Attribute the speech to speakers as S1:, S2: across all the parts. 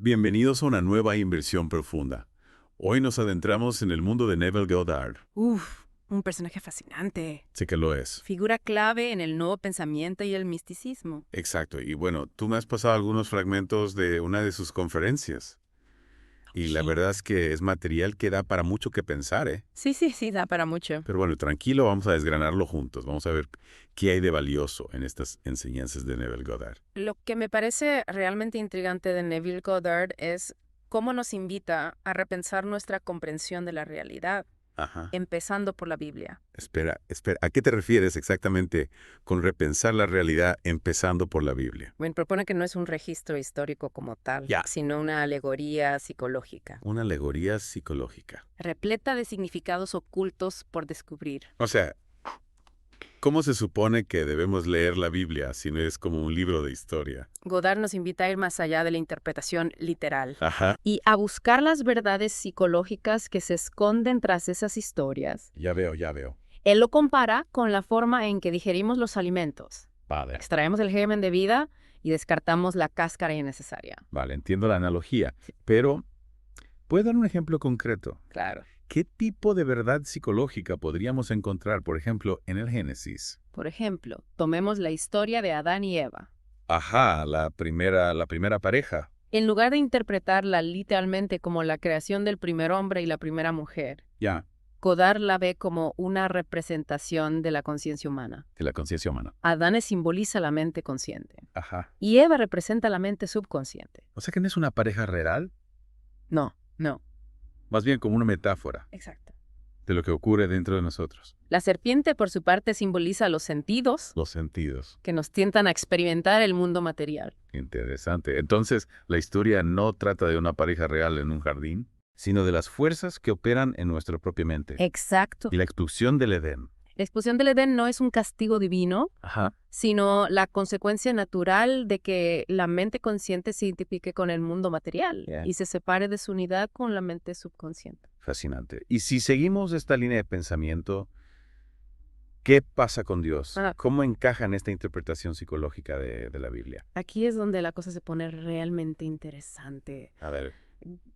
S1: Bienvenidos a una nueva inversión profunda. Hoy nos adentramos en el mundo de Neville Goddard.
S2: Uf, un personaje fascinante.
S1: Sé que lo es.
S2: Figura clave en el nuevo pensamiento y el misticismo.
S1: Exacto. Y bueno, tú me has pasado algunos fragmentos de una de sus conferencias. Y la
S2: Sí.
S1: verdad es que es material que da para mucho que pensar, ¿eh?
S2: Sí, da para mucho.
S1: Pero bueno, tranquilo, vamos a desgranarlo juntos. Vamos a ver qué hay de valioso en estas enseñanzas de Neville Goddard.
S2: Lo que me parece realmente intrigante de Neville Goddard es cómo nos invita a repensar nuestra comprensión de la realidad,
S1: Ajá.
S2: empezando por la Biblia.
S1: Espera. ¿A qué te refieres exactamente con repensar la realidad empezando por la Biblia?
S2: Bueno, propone que no es un registro histórico como tal,
S1: Ya.
S2: sino una alegoría psicológica,
S1: Una alegoría psicológica.
S2: repleta de significados ocultos por descubrir.
S1: O sea, ¿cómo se supone que debemos leer la Biblia si no es como un libro de historia?
S2: Godard nos invita a ir más allá de la interpretación literal
S1: Ajá.
S2: y a buscar las verdades psicológicas que se esconden tras esas historias.
S1: Ya veo.
S2: Él lo compara con la forma en que digerimos los alimentos.
S1: Vale.
S2: Extraemos el germen de vida y descartamos la cáscara innecesaria.
S1: Vale, entiendo la analogía, pero ¿puedo dar un ejemplo concreto?
S2: Claro.
S1: ¿Qué tipo de verdad psicológica podríamos encontrar, por ejemplo, en el Génesis?
S2: Por ejemplo, tomemos la historia de Adán y Eva.
S1: Ajá, la primera pareja.
S2: En lugar de interpretarla literalmente como la creación del primer hombre y la primera mujer,
S1: Ya,
S2: Godard la ve como una representación de la conciencia humana.
S1: de la conciencia humana.
S2: Adán simboliza la mente consciente
S1: Ajá.
S2: y Eva representa la mente subconsciente.
S1: O sea que no es una pareja real,
S2: No.
S1: más bien como una metáfora
S2: Exacto.
S1: de lo que ocurre dentro de nosotros.
S2: La serpiente, por su parte, simboliza los sentidos
S1: Los sentidos.
S2: que nos tientan a experimentar el mundo material.
S1: Interesante. Entonces, la historia no trata de una pareja real en un jardín, sino de las fuerzas que operan en nuestra propia mente.
S2: Exacto.
S1: Y la expulsión del Edén.
S2: La expulsión del Edén no es un castigo divino,
S1: Ajá.
S2: sino la consecuencia natural de que la mente consciente se identifique con el mundo material
S1: Yeah.
S2: y se separe de su unidad con la mente subconsciente.
S1: Fascinante. Y si seguimos esta línea de pensamiento, ¿qué pasa con Dios?
S2: Ah.
S1: ¿Cómo encaja en esta interpretación psicológica de la Biblia?
S2: Aquí es donde la cosa se pone realmente interesante.
S1: A ver,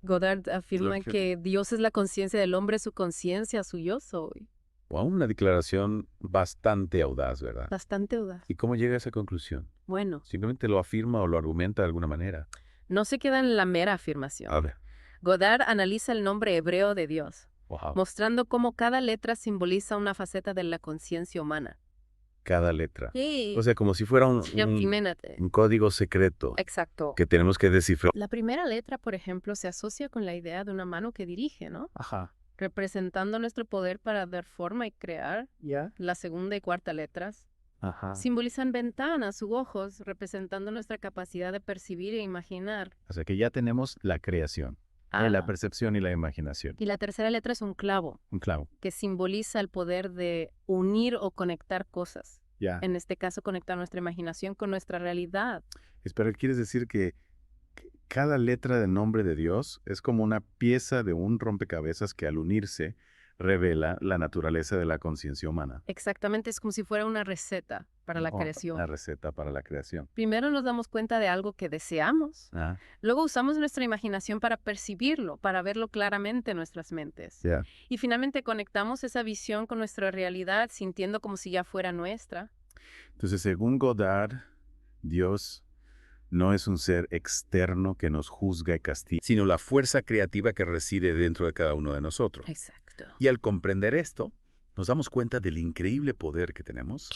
S2: Godard afirma
S1: Lo que-
S2: que Dios es la conciencia del hombre, su conciencia, su yo soy.
S1: wow, una declaración bastante audaz, ¿verdad?
S2: Bastante audaz.
S1: ¿Y cómo llega a esa conclusión?
S2: Bueno,
S1: ¿Simplemente lo afirma o lo argumenta de alguna manera?
S2: no se queda en la mera afirmación.
S1: A ver,
S2: Godard analiza el nombre hebreo de Dios,
S1: wow.
S2: mostrando cómo cada letra simboliza una faceta de la conciencia humana.
S1: Cada letra.
S2: Sí.
S1: O sea, como si fuera
S2: Imagínate.
S1: un código secreto
S2: Exacto.
S1: que tenemos que descifrar.
S2: La primera letra, por ejemplo, se asocia con la idea de una mano que dirige, ¿no?
S1: Ajá.
S2: Representando nuestro poder para dar forma y crear.
S1: ¿Ya?
S2: La segunda y cuarta letras
S1: Ajá.
S2: simbolizan ventanas u ojos, representando nuestra capacidad de percibir e imaginar.
S1: O sea que ya tenemos la creación, la percepción y la imaginación.
S2: Y la tercera letra es un clavo,
S1: Un clavo.
S2: que simboliza el poder de unir o conectar cosas.
S1: Ya.
S2: En este caso, conectar nuestra imaginación con nuestra realidad.
S1: Espera, ¿quieres decir que cada letra del nombre de Dios es como una pieza de un rompecabezas que al unirse revela la naturaleza de la conciencia humana?
S2: Exactamente, es como si fuera una receta para la creación.
S1: La receta para la creación.
S2: Primero nos damos cuenta de algo que deseamos.
S1: Ah,
S2: Luego usamos nuestra imaginación para percibirlo, para verlo claramente en nuestras mentes.
S1: ya.
S2: Y finalmente conectamos esa visión con nuestra realidad, sintiendo como si ya fuera nuestra.
S1: Entonces, según Godard, Dios no es un ser externo que nos juzga y castiga, sino la fuerza creativa que reside dentro de cada uno de nosotros.
S2: Exacto.
S1: Y al comprender esto, nos damos cuenta del increíble poder que tenemos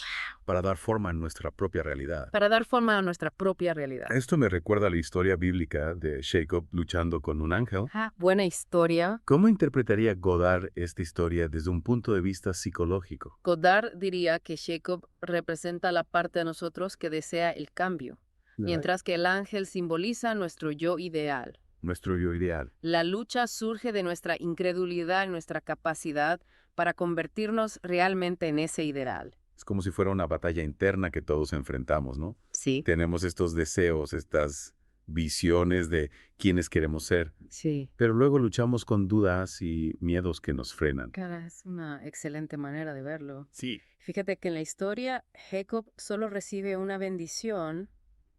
S1: para dar forma a nuestra propia realidad.
S2: Para dar forma a nuestra propia realidad.
S1: Esto me recuerda a la historia bíblica de Jacob luchando con un ángel.
S2: Buena historia.
S1: ¿Cómo interpretaría Godard esta historia desde un punto de vista psicológico?
S2: Godard diría que Jacob representa la parte de nosotros que desea el cambio, mientras que el ángel simboliza nuestro yo ideal.
S1: Nuestro yo ideal.
S2: La lucha surge de nuestra incredulidad y nuestra capacidad para convertirnos realmente en ese ideal.
S1: Es como si fuera una batalla interna que todos enfrentamos, ¿no?
S2: Sí.
S1: Tenemos estos deseos, estas visiones de quiénes queremos ser,
S2: Sí.
S1: pero luego luchamos con dudas y miedos que nos frenan.
S2: Cara, es una excelente manera de verlo.
S1: Sí.
S2: Fíjate que en la historia Jacob solo recibe una bendición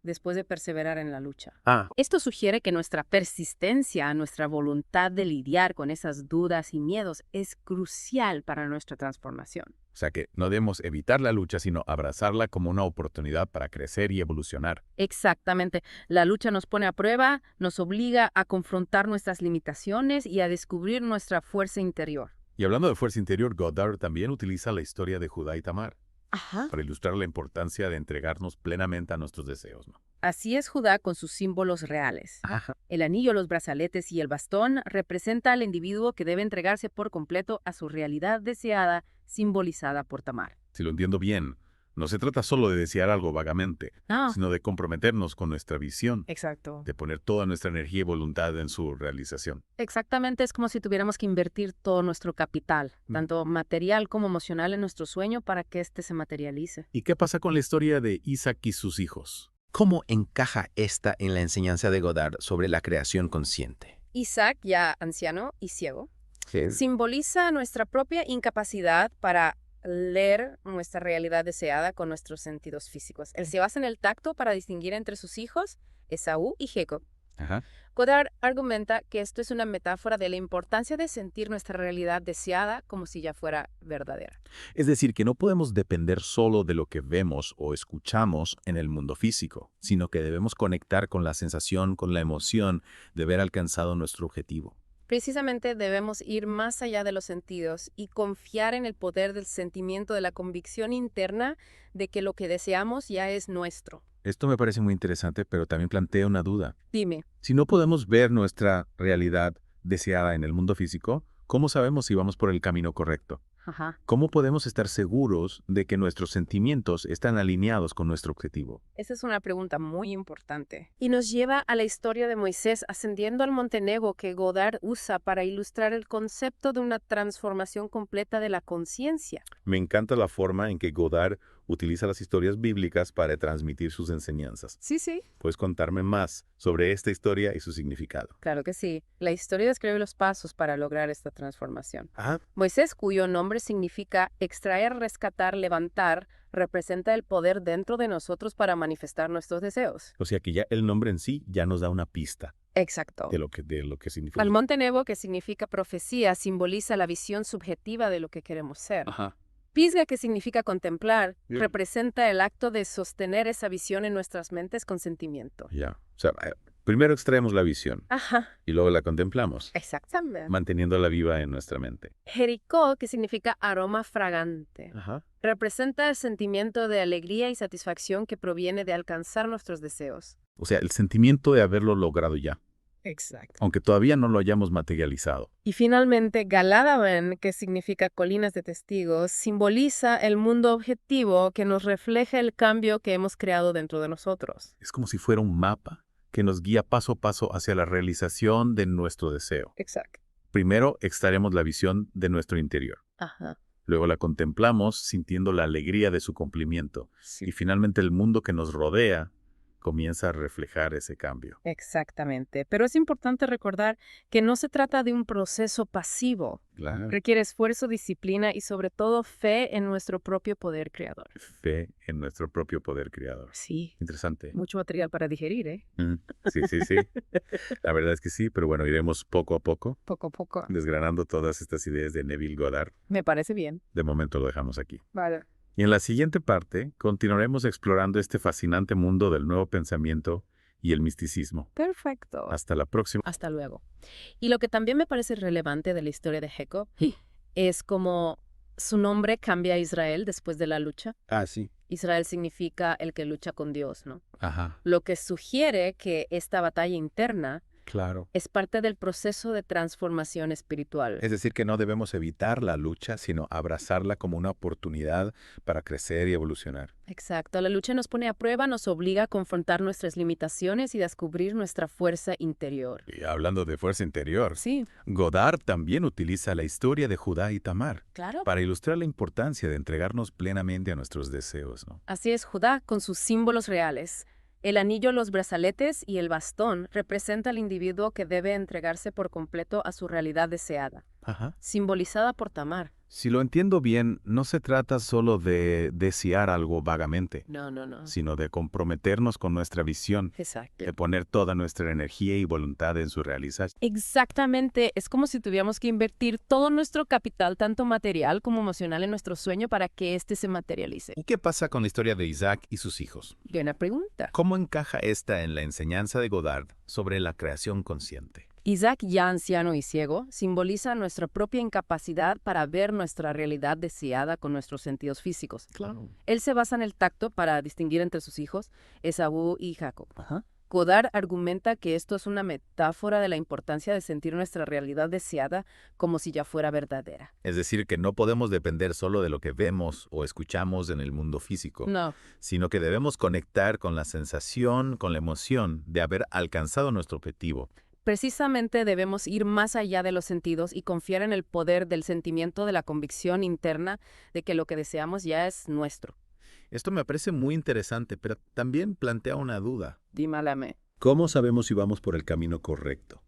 S2: después de perseverar en la lucha.
S1: Ah,
S2: Esto sugiere que nuestra persistencia, nuestra voluntad de lidiar con esas dudas y miedos es crucial para nuestra transformación.
S1: o sea que no debemos evitar la lucha, sino abrazarla como una oportunidad para crecer y evolucionar.
S2: Exactamente. La lucha nos pone a prueba, nos obliga a confrontar nuestras limitaciones y a descubrir nuestra fuerza interior.
S1: Y hablando de fuerza interior, Goddard también utiliza la historia de Judá y Tamar
S2: Ajá.
S1: para ilustrar la importancia de entregarnos plenamente a nuestros deseos, ¿no?
S2: Así es Judá con sus símbolos reales.
S1: Ajá.
S2: El anillo, los brazaletes y el bastón representa al individuo que debe entregarse por completo a su realidad deseada, simbolizada por Tamar.
S1: Si lo entiendo bien, no se trata solo de desear algo vagamente,
S2: Ah,
S1: sino de comprometernos con nuestra visión,
S2: exacto.
S1: de poner toda nuestra energía y voluntad en su realización.
S2: Exactamente, es como si tuviéramos que invertir todo nuestro capital, tanto material como emocional, en nuestro sueño para que éste se materialice.
S1: ¿Y qué pasa con la historia de Isaac y sus hijos?
S3: ¿Cómo encaja esta en la enseñanza de Goddard sobre la creación consciente?
S2: Isaac, ya anciano y ciego,
S3: Sí.
S2: simboliza nuestra propia incapacidad para leer nuestra realidad deseada con nuestros sentidos físicos. Él se basa en el tacto para distinguir entre sus hijos, Esaú y Jacob.
S1: Ajá.
S2: Goddard argumenta que esto es una metáfora de la importancia de sentir nuestra realidad deseada como si ya fuera verdadera.
S1: Es decir, que no podemos depender solo de lo que vemos o escuchamos en el mundo físico, sino que debemos conectar con la sensación, con la emoción de haber alcanzado nuestro objetivo.
S2: Precisamente debemos ir más allá de los sentidos y confiar en el poder del sentimiento, de la convicción interna de que lo que deseamos ya es nuestro.
S1: Esto me parece muy interesante, pero también plantea una duda.
S2: Dime.
S1: Si no podemos ver nuestra realidad deseada en el mundo físico, ¿cómo sabemos si vamos por el camino correcto?
S2: Ajá.
S1: ¿Cómo podemos estar seguros de que nuestros sentimientos están alineados con nuestro objetivo?
S2: Esa es una pregunta muy importante. Y nos lleva a la historia de Moisés ascendiendo al monte Nebo que Goddard usa para ilustrar el concepto de una transformación completa de la conciencia.
S1: Me encanta la forma en que Goddard utiliza las historias bíblicas para transmitir sus enseñanzas.
S2: Sí.
S1: ¿Puedes contarme más sobre esta historia y su significado?
S2: Claro que sí. La historia describe los pasos para lograr esta transformación.
S1: Ajá.
S2: Moisés, cuyo nombre significa extraer, rescatar, levantar, representa el poder dentro de nosotros para manifestar nuestros deseos.
S1: O sea que ya el nombre en sí ya nos da una pista
S2: Exacto.
S1: de lo que significa.
S2: El monte Nebo, que significa profecía, simboliza la visión subjetiva de lo que queremos ser.
S1: Ajá.
S2: Pisga, que significa contemplar,
S1: Bien.
S2: representa el acto de sostener esa visión en nuestras mentes con sentimiento.
S1: Ya. O sea, primero extraemos la visión
S2: Ajá,
S1: y luego la contemplamos,
S2: exactamente.
S1: manteniéndola viva en nuestra mente.
S2: Jericó, que significa aroma fragante,
S1: Ajá.
S2: representa el sentimiento de alegría y satisfacción que proviene de alcanzar nuestros deseos.
S1: O sea, el sentimiento de haberlo logrado ya,
S2: Exacto.
S1: aunque todavía no lo hayamos materializado.
S2: Y finalmente, Galadaben, que significa colinas de testigos, simboliza el mundo objetivo que nos refleja el cambio que hemos creado dentro de nosotros.
S1: Es como si fuera un mapa que nos guía paso a paso hacia la realización de nuestro deseo.
S2: Exacto.
S1: Primero extraemos la visión de nuestro interior.
S2: Ajá.
S1: Luego la contemplamos sintiendo la alegría de su cumplimiento. Y finalmente el mundo que nos rodea comienza a reflejar ese cambio.
S2: Exactamente. Pero es importante recordar que no se trata de un proceso pasivo.
S1: Claro.
S2: Requiere esfuerzo, disciplina y sobre todo fe en nuestro propio poder creador.
S1: Fe en nuestro propio poder creador.
S2: Sí.
S1: Interesante.
S2: Mucho material para digerir, ¿eh?
S1: Sí. La verdad es que sí, pero bueno, iremos poco a poco
S2: Poco a poco.
S1: desgranando todas estas ideas de Neville Goddard.
S2: Me parece bien.
S1: De momento lo dejamos aquí.
S2: Vale.
S1: Y en la siguiente parte continuaremos explorando este fascinante mundo del nuevo pensamiento y el misticismo.
S2: Perfecto.
S1: Hasta la próxima.
S2: Hasta luego. Y lo que también me parece relevante de la historia de Jacob es como su nombre cambia a Israel después de la lucha.
S3: Ah, sí.
S2: Israel significa el que lucha con Dios, ¿no?
S1: Ajá,
S2: Lo que sugiere que esta batalla interna
S1: claro.
S2: es parte del proceso de transformación espiritual.
S3: Es decir, que no debemos evitar la lucha, sino abrazarla como una oportunidad para crecer y evolucionar.
S2: Exacto. La lucha nos pone a prueba, nos obliga a confrontar nuestras limitaciones y descubrir nuestra fuerza interior.
S1: Y hablando de fuerza interior,
S2: Sí,
S1: Goddard también utiliza la historia de Judá y Tamar
S2: claro.
S1: para ilustrar la importancia de entregarnos plenamente a nuestros deseos, ¿no?
S2: Así es, Judá, con sus símbolos reales. El anillo, los brazaletes y el bastón representa al individuo que debe entregarse por completo a su realidad deseada,
S1: Ajá.
S2: simbolizada por Tamar,
S1: Si lo entiendo bien, no se trata solo de desear algo vagamente,
S2: No.
S1: sino de comprometernos con nuestra visión,
S2: Exacto.
S1: de poner toda nuestra energía y voluntad en su realización.
S2: Exactamente, es como si tuviéramos que invertir todo nuestro capital, tanto material como emocional, en nuestro sueño para que éste se materialice.
S3: ¿Y qué pasa con la historia de Isaac y sus hijos?
S2: Buena pregunta.
S3: ¿Cómo encaja esta en la enseñanza de Godard sobre la creación consciente?
S2: Isaac, ya anciano y ciego, simboliza nuestra propia incapacidad para ver nuestra realidad deseada con nuestros sentidos físicos.
S3: Claro.
S2: Él se basa en el tacto para distinguir entre sus hijos, Esaú y Jacob. Godard argumenta que esto es una metáfora de la importancia de sentir nuestra realidad deseada como si ya fuera verdadera.
S3: Es decir, que no podemos depender solo de lo que vemos o escuchamos en el mundo físico,
S2: No,
S3: sino que debemos conectar con la sensación, con la emoción de haber alcanzado nuestro objetivo.
S2: precisamente debemos ir más allá de los sentidos y confiar en el poder del sentimiento, de la convicción interna de que lo que deseamos ya es nuestro.
S3: Esto me parece muy interesante, pero también plantea una duda.
S2: Dímálame.
S4: ¿Cómo sabemos si vamos por el camino correcto?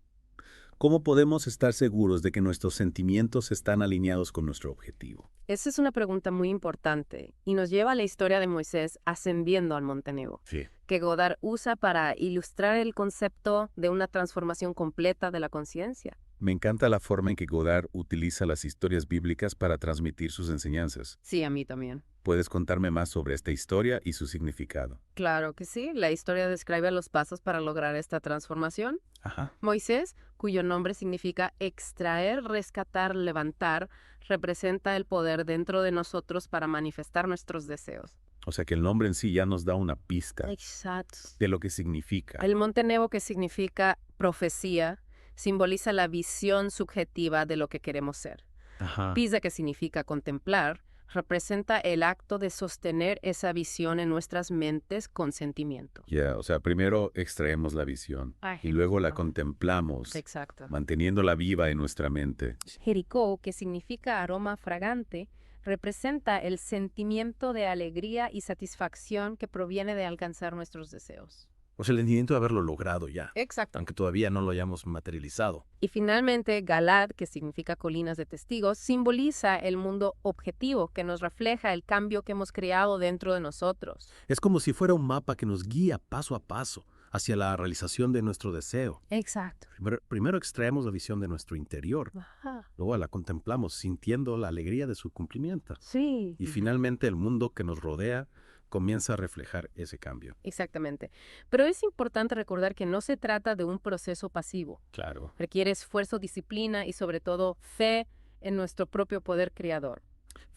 S4: ¿Cómo podemos estar seguros de que nuestros sentimientos están alineados con nuestro objetivo?
S2: Esa es una pregunta muy importante y nos lleva a la historia de Moisés ascendiendo al Monte Nebo,
S3: Sí.
S2: que Godard usa para ilustrar el concepto de una transformación completa de la conciencia.
S4: Me encanta la forma en que Godard utiliza las historias bíblicas para transmitir sus enseñanzas.
S2: Sí, a mí también.
S4: ¿Puedes contarme más sobre esta historia y su significado?
S2: Claro que sí, la historia describe los pasos para lograr esta transformación.
S4: Ajá.
S2: Moisés, cuyo nombre significa extraer, rescatar, levantar, representa el poder dentro de nosotros para manifestar nuestros deseos.
S4: O sea que el nombre en sí ya nos da una pista
S2: Exacto.
S4: de lo que significa.
S2: El Monte Nebo, que significa profecía, simboliza la visión subjetiva de lo que queremos ser.
S4: Ajá.
S2: Pisa, que significa contemplar, representa el acto de sostener esa visión en nuestras mentes con sentimiento.
S4: Ya, o sea, primero extraemos la visión y luego la contemplamos,
S2: Exacto.
S4: manteniéndola viva en nuestra mente.
S2: Jericó, que significa aroma fragante, representa el sentimiento de alegría y satisfacción que proviene de alcanzar nuestros deseos.
S5: O sea, el sentimiento de haberlo logrado ya,
S2: Exacto.
S5: aunque todavía no lo hayamos materializado.
S2: Y finalmente, Galad, que significa colinas de testigos, simboliza el mundo objetivo que nos refleja el cambio que hemos creado dentro de nosotros.
S5: Es como si fuera un mapa que nos guía paso a paso hacia la realización de nuestro deseo.
S2: Exacto.
S5: Primero extraemos la visión de nuestro interior,
S2: Ajá.
S5: luego la contemplamos sintiendo la alegría de su cumplimiento.
S2: Sí.
S5: Y finalmente el mundo que nos rodea comienza a reflejar ese cambio.
S2: Exactamente. Pero es importante recordar que no se trata de un proceso pasivo.
S5: Claro.
S2: Requiere esfuerzo, disciplina y sobre todo fe en nuestro propio poder creador.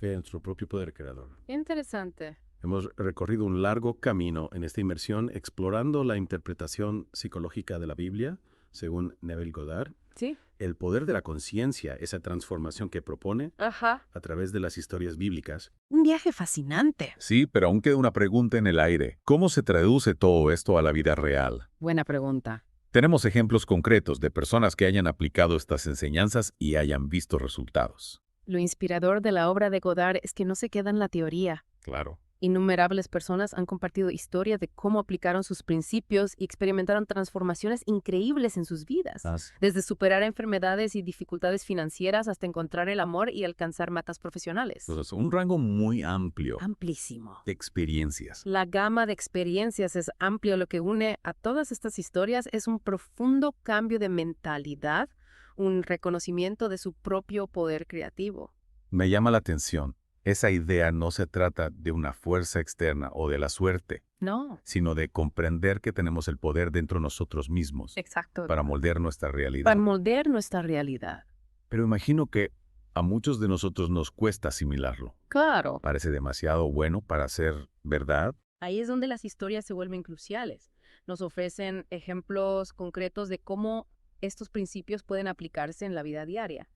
S5: Fe en nuestro propio poder creador.
S2: Interesante.
S5: Hemos recorrido un largo camino en esta inmersión explorando la interpretación psicológica de la Biblia, según Neville Goddard,
S2: Sí.
S5: el poder de la conciencia, esa transformación que propone
S2: Ajá.
S5: a través de las historias bíblicas.
S2: Un viaje fascinante.
S3: Sí, pero aún queda una pregunta en el aire. ¿Cómo se traduce todo esto a la vida real?
S2: Buena pregunta.
S3: Tenemos ejemplos concretos de personas que hayan aplicado estas enseñanzas y hayan visto resultados.
S2: Lo inspirador de la obra de Godard es que no se queda en la teoría.
S3: Claro.
S2: Innumerables personas han compartido historias de cómo aplicaron sus principios y experimentaron transformaciones increíbles en sus vidas. Desde superar enfermedades y dificultades financieras hasta encontrar el amor y alcanzar metas profesionales.
S3: Entonces, un rango muy amplio
S2: Amplísimo.
S3: de experiencias.
S2: La gama de experiencias es amplia. Lo que une a todas estas historias es un profundo cambio de mentalidad, un reconocimiento de su propio poder creativo.
S3: Me llama la atención. Esa idea no se trata de una fuerza externa o de la suerte,
S2: No.
S3: sino de comprender que tenemos el poder dentro de nosotros mismos
S2: Exacto.
S3: para moldear nuestra realidad.
S2: Para moldear nuestra realidad.
S3: Pero imagino que a muchos de nosotros nos cuesta asimilarlo.
S2: Claro.
S3: Parece demasiado bueno para ser verdad.
S2: Ahí es donde las historias se vuelven cruciales. Nos ofrecen ejemplos concretos de cómo estos principios pueden aplicarse en la vida diaria.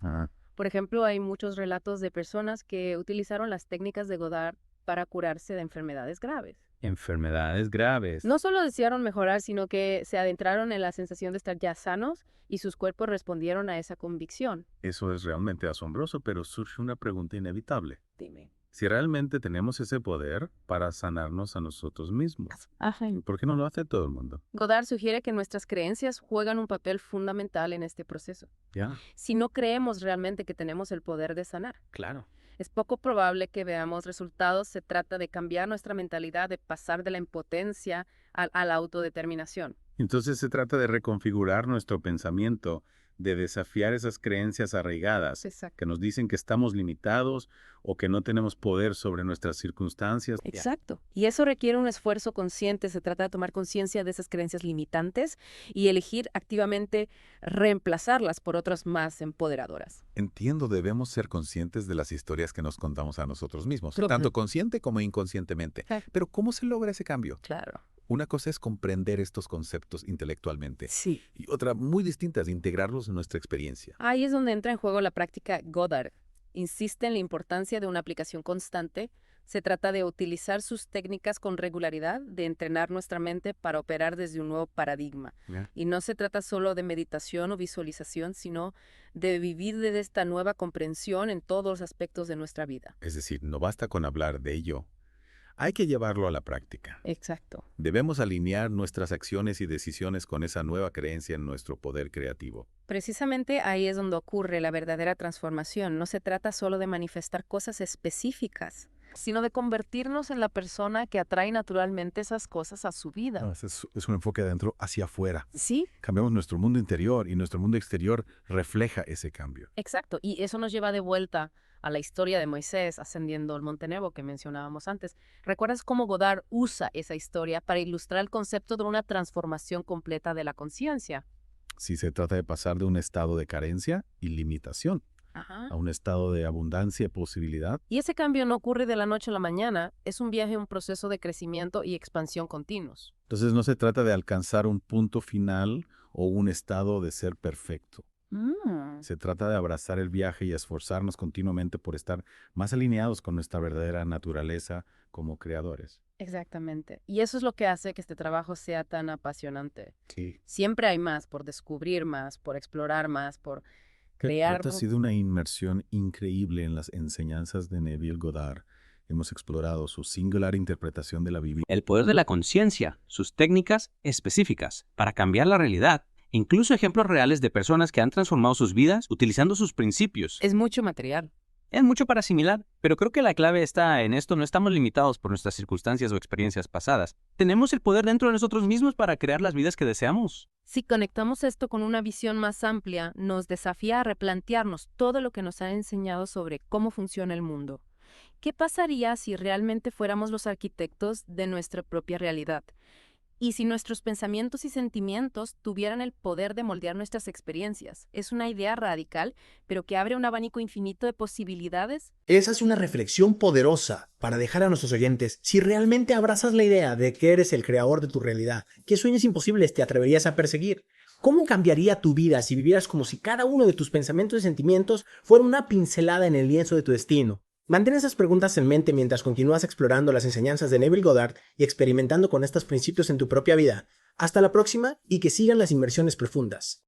S2: Por ejemplo, hay muchos relatos de personas que utilizaron las técnicas de Godard para curarse de enfermedades graves.
S1: Enfermedades graves.
S2: No solo desearon mejorar, sino que se adentraron en la sensación de estar ya sanos y sus cuerpos respondieron a esa convicción.
S5: Eso es realmente asombroso, pero surge una pregunta inevitable.
S2: Dime.
S5: Si realmente tenemos ese poder para sanarnos a nosotros mismos,
S2: Ajá.
S5: ¿por qué no lo hace todo el mundo?
S2: Godard sugiere que nuestras creencias juegan un papel fundamental en este proceso.
S5: Ya,
S2: Si no creemos realmente que tenemos el poder de sanar.
S5: claro.
S2: es poco probable que veamos resultados. Se trata de cambiar nuestra mentalidad, de pasar de la impotencia a la autodeterminación.
S1: Entonces se trata de reconfigurar nuestro pensamiento, de desafiar esas creencias arraigadas
S2: Exacto.
S1: que nos dicen que estamos limitados o que no tenemos poder sobre nuestras circunstancias.
S2: Exacto. Y eso requiere un esfuerzo consciente. Se trata de tomar conciencia de esas creencias limitantes y elegir activamente reemplazarlas por otras más empoderadoras.
S3: Entiendo, debemos ser conscientes de las historias que nos contamos a nosotros mismos,
S2: Claro.
S3: tanto consciente como inconscientemente.
S2: Claro.
S3: Pero ¿cómo se logra ese cambio?
S2: Claro.
S3: Una cosa es comprender estos conceptos intelectualmente
S2: Sí.
S3: y otra muy distinta es integrarlos en nuestra experiencia.
S2: Ahí es donde entra en juego la práctica Goddard. Insiste en la importancia de una aplicación constante. Se trata de utilizar sus técnicas con regularidad, de entrenar nuestra mente para operar desde un nuevo paradigma.
S1: Ya.
S2: Y no se trata solo de meditación o visualización, sino de vivir desde esta nueva comprensión en todos los aspectos de nuestra vida.
S3: Es decir, no basta con hablar de ello, hay que llevarlo a la práctica.
S2: Exacto.
S3: Debemos alinear nuestras acciones y decisiones con esa nueva creencia en nuestro poder creativo.
S2: Precisamente ahí es donde ocurre la verdadera transformación. No se trata solo de manifestar cosas específicas, sino de convertirnos en la persona que atrae naturalmente esas cosas a su vida.
S5: No, es un enfoque de adentro hacia afuera.
S2: Sí,
S5: Cambiamos nuestro mundo interior y nuestro mundo exterior refleja ese cambio.
S2: exacto. Y eso nos lleva de vuelta a la historia de Moisés ascendiendo al Monte Nebo que mencionábamos antes. ¿Recuerdas cómo Goddard usa esa historia para ilustrar el concepto de una transformación completa de la conciencia?
S5: Si se trata de pasar de un estado de carencia y limitación a un estado de abundancia y posibilidad,
S2: Y ese cambio no ocurre de la noche a la mañana, es un viaje, un proceso de crecimiento y expansión continuos.
S5: entonces no se trata de alcanzar un punto final o un estado de ser perfecto. Se trata de abrazar el viaje y esforzarnos continuamente por estar más alineados con nuestra verdadera naturaleza como creadores.
S2: Exactamente. Y eso es lo que hace que este trabajo sea tan apasionante.
S5: Sí.
S2: Siempre hay más por descubrir más, por explorar más, por crear.
S5: Ha sido una inmersión increíble en las enseñanzas de Neville Goddard. Hemos explorado su singular interpretación de la Biblia.
S6: El poder de la conciencia, sus técnicas específicas para cambiar la realidad, incluso ejemplos reales de personas que han transformado sus vidas utilizando sus principios.
S2: Es mucho material.
S6: Es mucho para asimilar, pero creo que la clave está en esto. No estamos limitados por nuestras circunstancias o experiencias pasadas. Tenemos el poder dentro de nosotros mismos para crear las vidas que deseamos.
S2: Si conectamos esto con una visión más amplia, nos desafía a replantearnos todo lo que nos han enseñado sobre cómo funciona el mundo. ¿Qué pasaría si realmente fuéramos los arquitectos de nuestra propia realidad? Y si nuestros pensamientos y sentimientos tuvieran el poder de moldear nuestras experiencias. Es una idea radical, pero que abre un abanico infinito de posibilidades.
S7: Esa es una reflexión poderosa para dejar a nuestros oyentes. Si realmente abrazas la idea de que eres el creador de tu realidad, ¿qué sueños imposibles te atreverías a perseguir? ¿Cómo cambiaría tu vida si vivieras como si cada uno de tus pensamientos y sentimientos fuera una pincelada en el lienzo de tu destino? Mantén esas preguntas en mente mientras continúas explorando las enseñanzas de Neville Goddard y experimentando con estos principios en tu propia vida. Hasta la próxima y que sigan las inmersiones profundas.